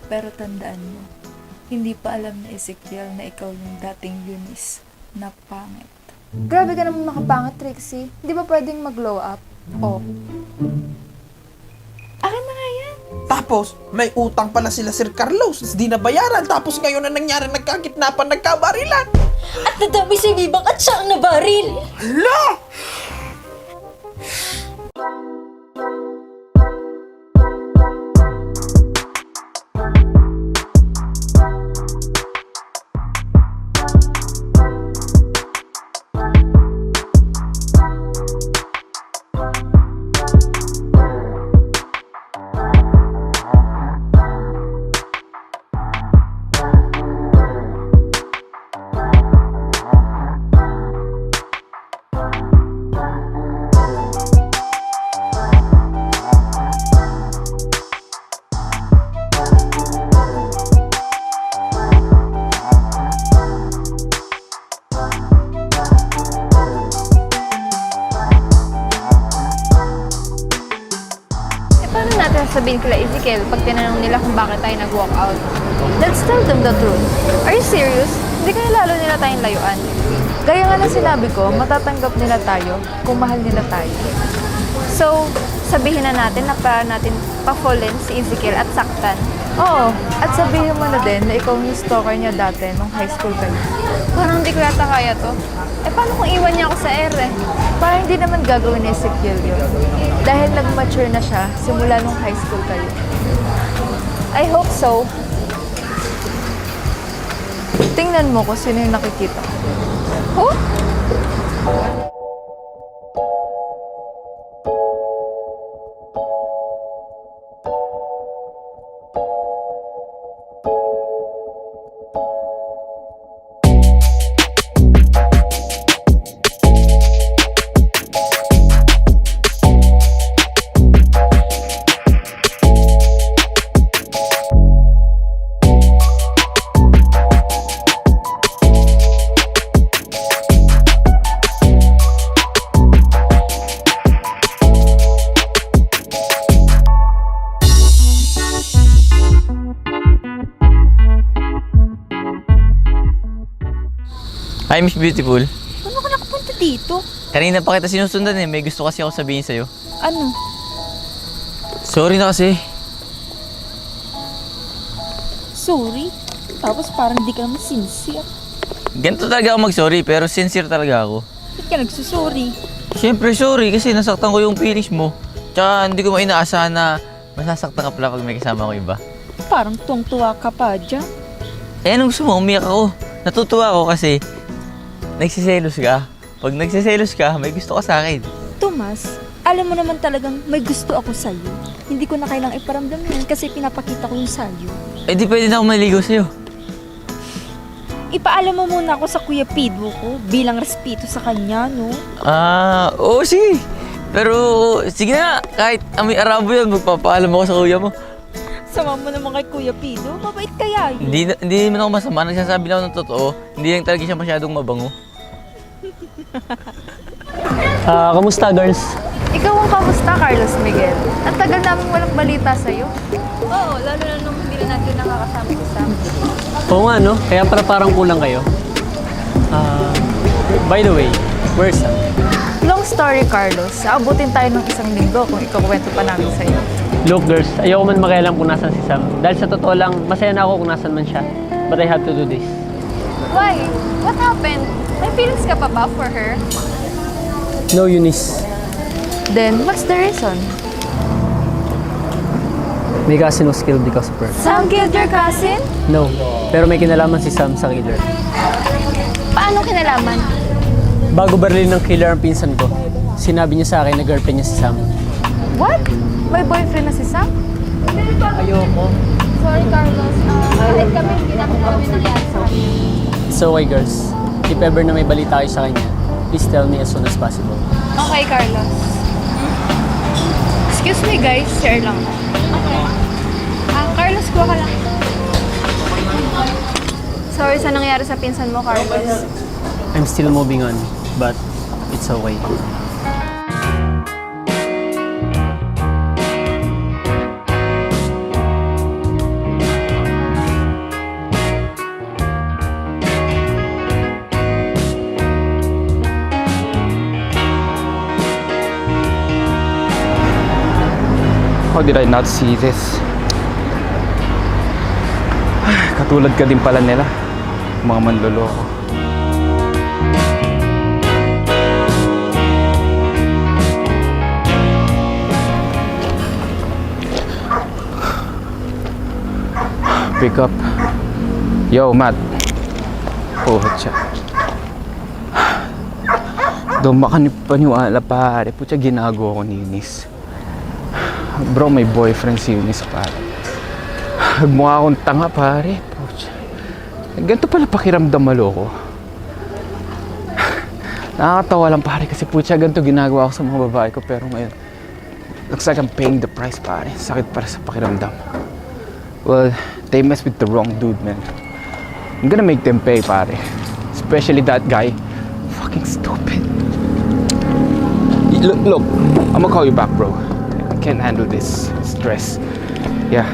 Pero tandaan mo, hindi pa alam na Ezekiel na ikaw yung dating Eunice na pangit. Grabe ka naman makapangit, Trixie. Hindi ba pwedeng mag-glow up? Oh. Akin na nga yan! Tapos, may utang pala sila Sir Carlos. Di na bayaran. Tapos ngayon na nangyari, nagkakidnapan, nagkabarilan. At nadami si Bibang at siya ang nabaril! Hala! Paano natin sabihin kila Ezekiel pag tinanong nila kung bakit tayo nag-walk out? Let's tell them the truth. Are you serious? Hindi kaya lalo nila tayong layuan. Gaya nga ng sinabi ko, matatanggap nila tayo kung mahal nila tayo. So, sabihin na natin na para natin pa-fallen si Ezekiel at saktan. Oo, at sabihin mo na din na ikaw yung stalker niya dati nung high school kayo. Parang hindi ko yata kaya to. Paano kung iwan niya ako sa ere? Parang hindi naman gagawin ni Ezekiel yun. Dahil nag-mature na siya simula nung high school kayo. I hope so. Tingnan mo kung sino yung nakikita ko. Huh? Hi, Miss Beautiful. Paano ka nakapunta dito? Kanina pa kita sinusundan eh. May gusto kasi ako sabihin sa'yo. Ano? Sorry na kasi. Sorry? Tapos parang di ka naman sincere. Ganito talaga ako mag-sorry pero sincere talaga ako. Ba't ka nagsusorry? Siyempre sorry kasi nasaktan ko yung feelings mo. Tsaka hindi ko mainaasahan na masasaktan ka pala pag may kasama ko iba. Parang tuwang-tuwa ka pa dyan. Eh anong gusto mo? Umiyak ako. Natutuwa ako kasi nagsiselos ka. Pag nagsiselos ka, may gusto ka sa akin. Tomas, alam mo naman talagang may gusto ako sa'yo. Hindi ko na kailang iparamdam yan kasi pinapakita ko yung sa'yo. Eh di pwede na ako maligo sa'yo. Ipaalam mo muna ako sa Kuya Pedro ko bilang respeto sa kanya, no? Oo sige. Pero sige na, kahit amoy arabo yan, magpapaalam ako sa kuya mo. Sama mo naman kay Kuya Pedro, mabait kaya yun. Hindi naman ako masama, nagsasabi lang ako ng totoo. Hindi lang talaga siya masyadong mabango. Kamusta girls? Ikaw ang kamusta, Carlos Miguel? Ang tagal namin walang balita sa'yo. Oo, lalo na nung hindi na natin nakakasama sa Sam. Oo nga no, kaya parang kulang kayo. By the way, where's Sam? Long story, Carlos. Aabutin tayo ng isang linggo kung ikukwento pa namin sa'yo. Look girls, ayoko man makialam kung nasan si Sam. Dahil sa totoo lang, masaya na ako kung nasan man siya. But I have to do this. Why? What happened? May feelings ka pa ba for her? No, Eunice. Then, what's the reason? May cousin was killed because of her. Sam killed your cousin? No, pero may kinalaman si Sam sa killer. Paano kinalaman? Bago barilin ng killer ang pinsan ko, sinabi niya sa akin na girlfriend niya si Sam. What? May boyfriend na si Sam? Ayoko. Sorry, Carlos. Kahit kami, hindi namin kami nangyari sa kanya. So okay girls, if ever na may balita kayo sa kanya, please tell me as soon as possible. Okay, Carlos. Excuse me, guys. Share lang. Okay. Carlos, kuha ka lang. Sorry sa nangyari sa pinsan mo, Carlos. I'm still moving on, but it's okay. How did I not see this? Katulad ka din pala nila. Mga manloloko. Pick up. Yo, Matt. Puhat siya. Doon makaniwala pare. Putya, ginagawa ko ni Eunice. Bro, may boyfriend si Eunice pare. Mukha akong tanga pare. Putya. Ganito pala pakiramdam maloko. Nakakatawa lang pare kasi putya, ganito ginagawa ko sa mga babae ko. Pero ngayon, looks like I'm paying the price pare. Sakit para sa pakiramdam. Well, they mess with the wrong dude, man. I'm gonna make them pay, pare. Especially that guy. Fucking stupid. Look, I'm gonna call you back, bro. I can't handle this stress. Yeah.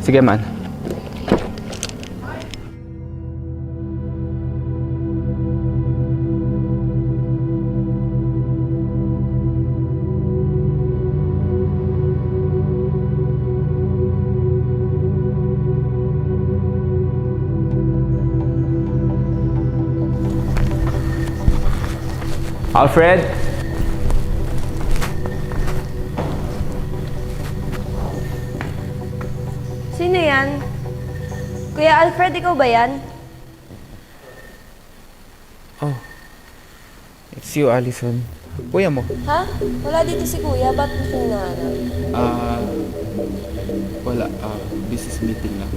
Sige, man. Alfred? Sino yan? Kuya Alfred, ikaw ba yan? Oh. It's you, Allison. Kuya mo? Ha? Wala dito si kuya. Ba't mo siya hinahanap? Wala. Business meeting lang.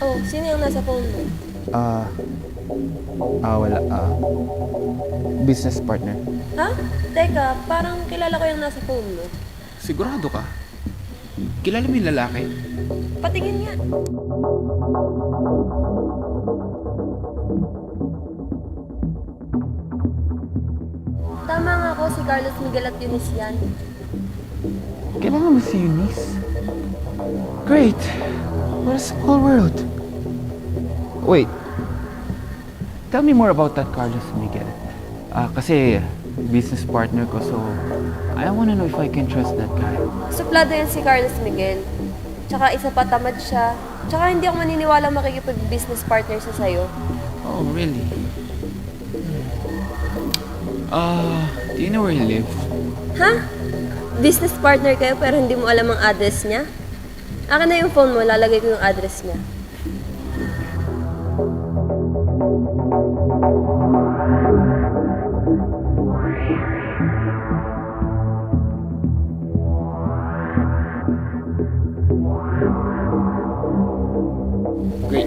Oh, sino yung nasa phone mo? Wala. Business partner. Ha? Teka, parang kilala ko yung nasa phone mo. Sigurado ka? Kilala mo yung lalaki? Patingin nga. Tama nga ako, si Carlos Miguel at Eunice yan. Kailangan mo si Eunice? Great! What a small world! Wait. Tell me more about that Carlos Miguel. Kasi business partner ko, so I wanna know if I can trust that guy. Suplado yan si Carlos Miguel. Tsaka isa pa, tamad siya. Tsaka hindi ako maniniwala makikipag-business partner siya sa'yo. Oh, really? Do you know where he lives? Ha? Business partner kayo pero hindi mo alam ang address niya? Akin na yung phone mo, lalagay ko yung address niya. Great.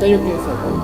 Tayo kayo sa phone.